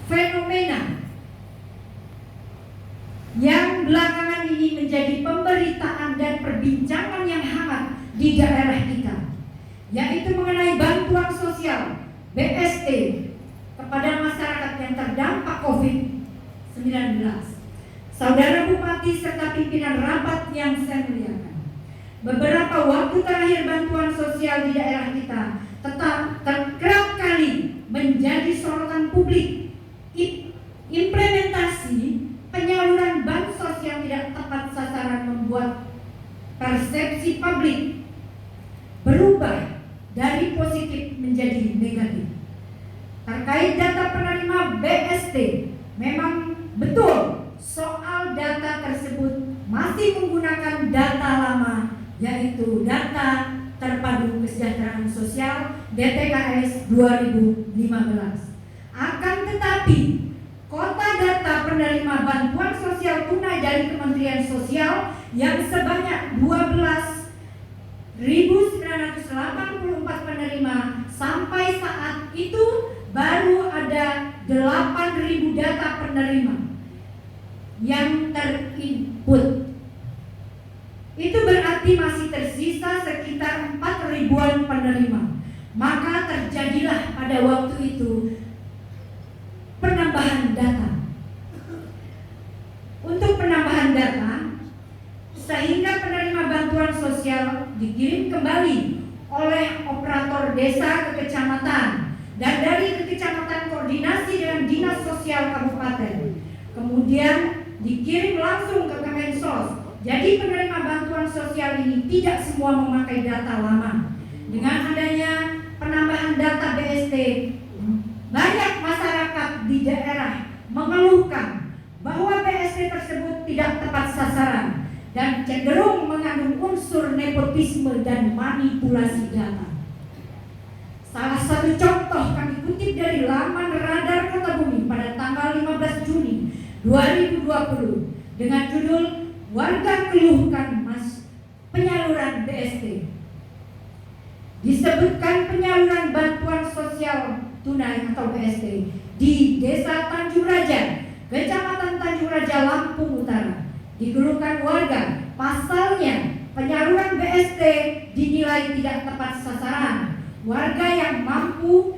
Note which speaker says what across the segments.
Speaker 1: fenomena yang belakangan ini menjadi pemberitaan dan perbincangan yang hangat di daerah kita, yaitu mengenai bantuan sosial BST kepada masyarakat yang terdampak COVID-19. Saudara Bupati serta pimpinan rapat yang saya muliakan, beberapa waktu terakhir bantuan sosial di daerah kita kerap kali menjadi sorotan publik. Implementasi penyaluran bansos yang tidak tepat sasaran membuat persepsi publik berubah dari positif menjadi negatif. Terkait data penerima BST, memang betul soal data tersebut masih menggunakan data lama, yaitu data Terpadu Kesejahteraan Sosial DTKS 2015. Akan tetapi kota data penerima bantuan sosial tunai dari Kementerian Sosial yang sebanyak 12.984 penerima sampai saat itu baru ada 8.000 data penerima yang terinput. Itu berarti masih tersisa sekitar 4.000-an penerima. Maka terjadilah pada waktu itu penambahan data. Untuk penambahan data, sehingga penerima bantuan sosial dikirim kembali oleh operator desa ke kecamatan, dan dari kecamatan koordinasi dengan dinas sosial kabupaten, kemudian dikirim langsung ke Kemensos. Jadi penerima bantuan sosial ini tidak semua memakai data lama. Dengan adanya penambahan data BST, banyak masyarakat di daerah mengeluhkan bahwa BST tersebut tidak tepat sasaran dan cenderung mengandung unsur nepotisme dan manipulasi data. Salah satu contoh kami kutip dari laman Radar Kota Bumi pada tanggal 15 Juni 2020 dengan judul "Warga Keluhkan Penyaluran BST". Disebutkan penyaluran bantuan sosial tunai atau BST di Desa Tanjung Raja, Kecamatan Tanjung Raja, Lampung Utara. Dikeluhkan warga, pasalnya penyaluran BST dinilai tidak tepat sasaran. Warga yang mampu,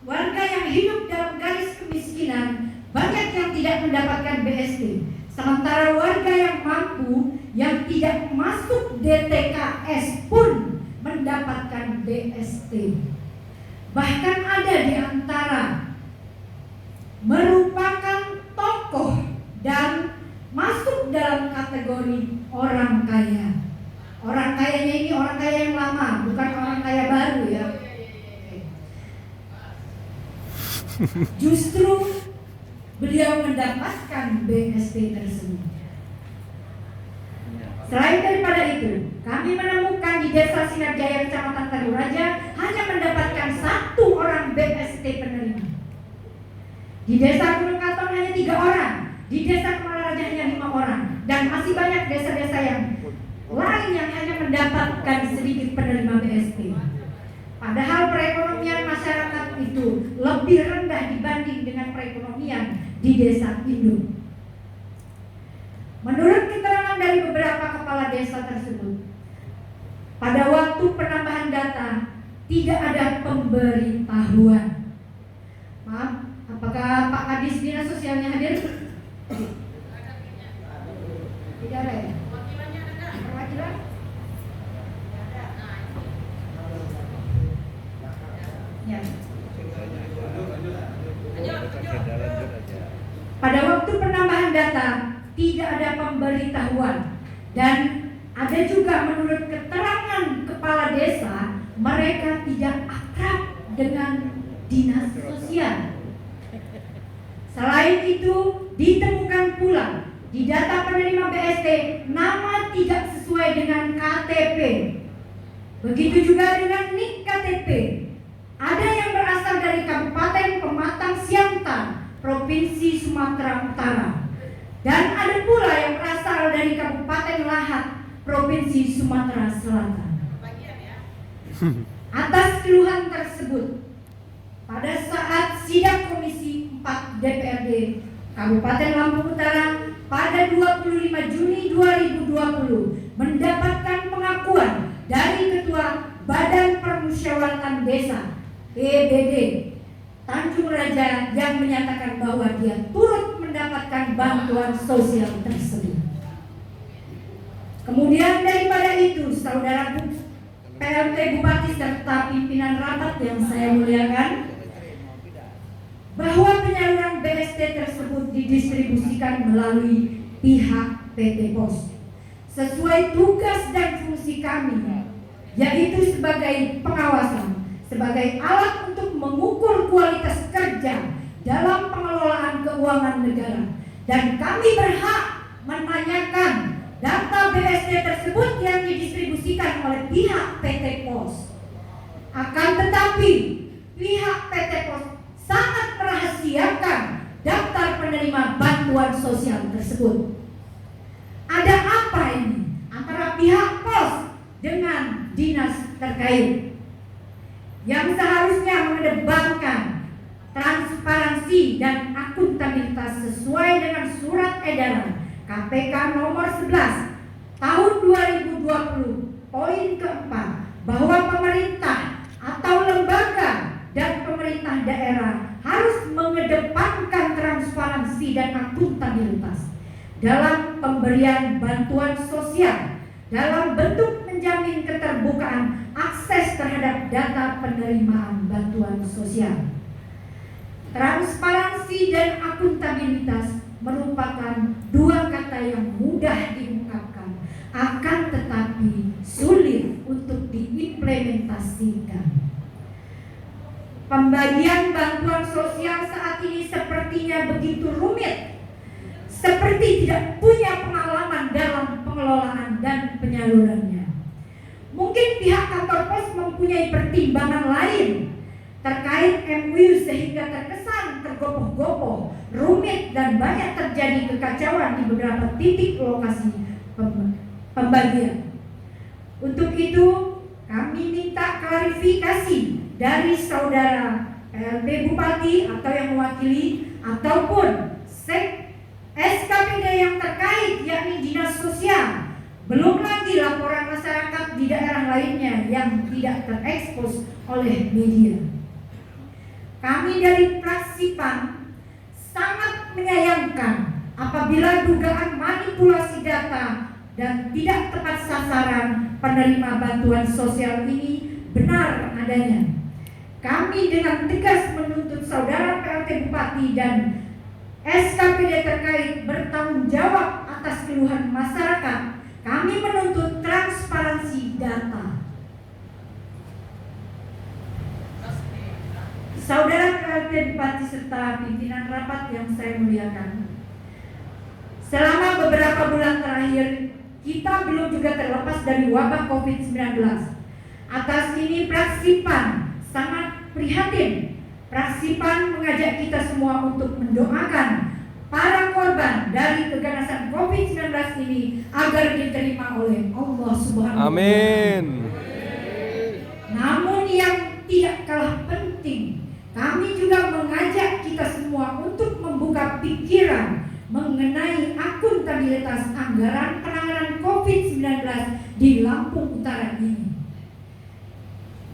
Speaker 1: warga yang hidup dalam garis kemiskinan banyak yang tidak mendapatkan BST. Sementara warga yang mampu yang tidak masuk DTKS pun mendapatkan BST. Bahkan ada di antara merupakan tokoh dan masuk dalam kategori orang kaya. Orang kayanya ini orang kaya yang lama, bukan orang kaya baru ya. Justru beliau mendapatkan BST tersebut. Selain daripada itu, kami menemukan di Desa Sinarjaya, Kecamatan Tanjung Raja hanya mendapatkan 1 orang BST penerima. Di Desa Gunung Katon hanya 3 orang, di Desa Kemala Raja hanya 5 orang, dan masih banyak desa-desa yang lain yang hanya mendapatkan sedikit penerima BST. Padahal perekonomian masyarakat itu lebih rendah dibanding dengan perekonomian di desa induk. Menurut keterangan dari beberapa kepala desa tersebut, pada waktu penambahan data tidak ada pemberitahuan. Maaf, apakah Pak Kadis Dinas Sosialnya hadir? Tidak ada ya? Perwakilan? Ya. Pada waktu penambahan data tidak ada pemberitahuan, dan ada juga menurut keterangan kepala desa mereka tidak akrab dengan dinas sosial. Selain itu ditemukan pula di data penerima BST nama tidak sesuai dengan KTP. Begitu juga dengan NIK KTP. Ada yang berasal dari Kabupaten Pematang Siantar, Provinsi Sumatera Utara, dan ada pula yang berasal dari Kabupaten Lahat, Provinsi Sumatera Selatan. Atas keluhan tersebut, pada saat sidang komisi DPRD Kabupaten Lampung Utara pada 25 Juni 2020 mendapatkan pengakuan dari Ketua Badan Permusyawaratan Desa PBD Tanjung Raja yang menyatakan bahwa dia turut mendapatkan bantuan sosial tersebut. Kemudian daripada itu, saudara PLT Bupati serta pimpinan rapat yang saya muliakan, bahwa penyaluran BST tersebut didistribusikan melalui pihak PT Pos sesuai tugas dan fungsi kami, yaitu sebagai pengawasan, sebagai alat untuk mengukur kualitas kerja dalam pengelolaan keuangan negara, dan kami berhak menanyakan data BST tersebut yang didistribusikan oleh pihak PT Pos. Akan tetapi pihak PT Pos sangat merahasiakan daftar penerima bantuan sosial tersebut. Ada apa ini antara pihak Pos dengan dinas terkait yang seharusnya mengedepankan transparansi dan akuntabilitas sesuai dengan surat edaran KPK nomor 11 tahun 2020 poin keempat, bahwa pemerintah atau lembaga dan pemerintah daerah harus mengedepankan transparansi dan akuntabilitas dalam pemberian bantuan sosial dalam bentuk menjamin keterbukaan akses terhadap data penerimaan bantuan sosial. Transparansi dan akuntabilitas merupakan dua kata yang mudah diungkapkan, akan tetapi sulit untuk diimplementasikan. Pembagian bantuan sosial saat ini sepertinya begitu rumit, seperti tidak punya pengalaman dalam pengelolaan dan penyalurannya. Mungkin pihak kantor pos mempunyai pertimbangan lain terkait MOU sehingga terkesan tergopoh-gopoh, rumit, dan banyak terjadi kekacauan di beberapa titik lokasi pembagian. Untuk itu kami minta klarifikasi dari saudara PLT Bupati atau yang mewakili ataupun SKPD yang terkait, yakni Dinas Sosial, belum lagi laporan masyarakat di daerah lainnya yang tidak terekspos oleh media. Kami dari fraksi PAN sangat menyayangkan apabila dugaan manipulasi data dan tidak tepat sasaran penerima bantuan sosial ini benar adanya. Kami dengan tegas menuntut saudara PLT Bupati dan SKPD terkait bertanggung jawab atas keluhan masyarakat. Kami menuntut transparansi data. Saudara PLT Bupati serta pimpinan rapat yang saya muliakan, selama beberapa bulan terakhir kita belum juga terlepas dari wabah COVID-19. Atas ini fraksi PAN sangat prihatin. Fraksi PAN mengajak kita semua untuk mendoakan para korban dari keganasan COVID-19 ini agar diterima oleh Allah Subhanahu wa Ta'ala.
Speaker 2: Amin.
Speaker 1: Namun yang tidak kalah penting, kami juga mengajak kita semua untuk membuka pikiran mengenai akuntabilitas anggaran penanganan COVID-19 di Lampung Utara ini.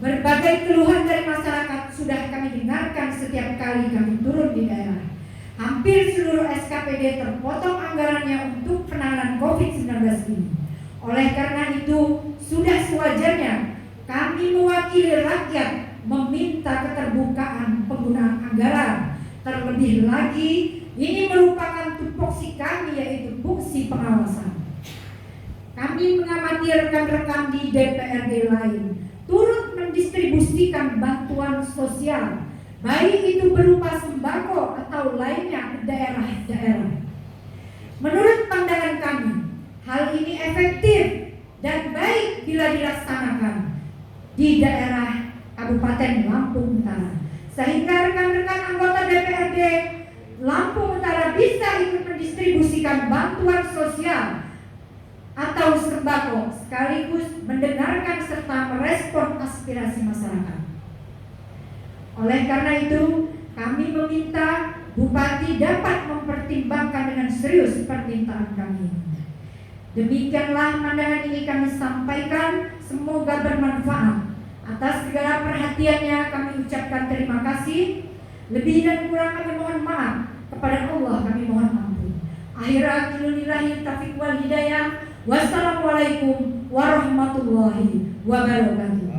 Speaker 1: Berbagai keluhan dari masyarakat sudah kami dengarkan setiap kali kami turun di daerah. Hampir seluruh SKPD terpotong anggarannya untuk penanganan COVID-19 ini. Oleh karena itu, sudah sewajarnya kami mewakili rakyat meminta keterbukaan penggunaan anggaran. Terlebih lagi, ini merupakan tupoksi kami, yaitu fungsi pengawasan. Kami mengamati rekan-rekan di DPRD lain turut mendistribusikan bantuan sosial, baik itu berupa sembako atau lainnya ke daerah-daerah. Menurut pandangan kami, hal ini efektif dan baik bila dilaksanakan di daerah Kabupaten Lampung Utara, sehingga rekan-rekan anggota DPRD Lampung Utara bisa ikut mendistribusikan bantuan sosial atau sembako, sekaligus mendengarkan serta merespon aspirasi masyarakat. Oleh karena itu, kami meminta Bupati dapat mempertimbangkan dengan serius permintaan kami. Demikianlah pandangan ini kami sampaikan, semoga bermanfaat. Atas segala perhatiannya kami ucapkan terima kasih. Lebih dan kurang kami mohon maaf. Kepada Allah kami mohon ampun. Akhirul taufiq wal hidayah. Wassalamualaikum warahmatullahi wabarakatuh.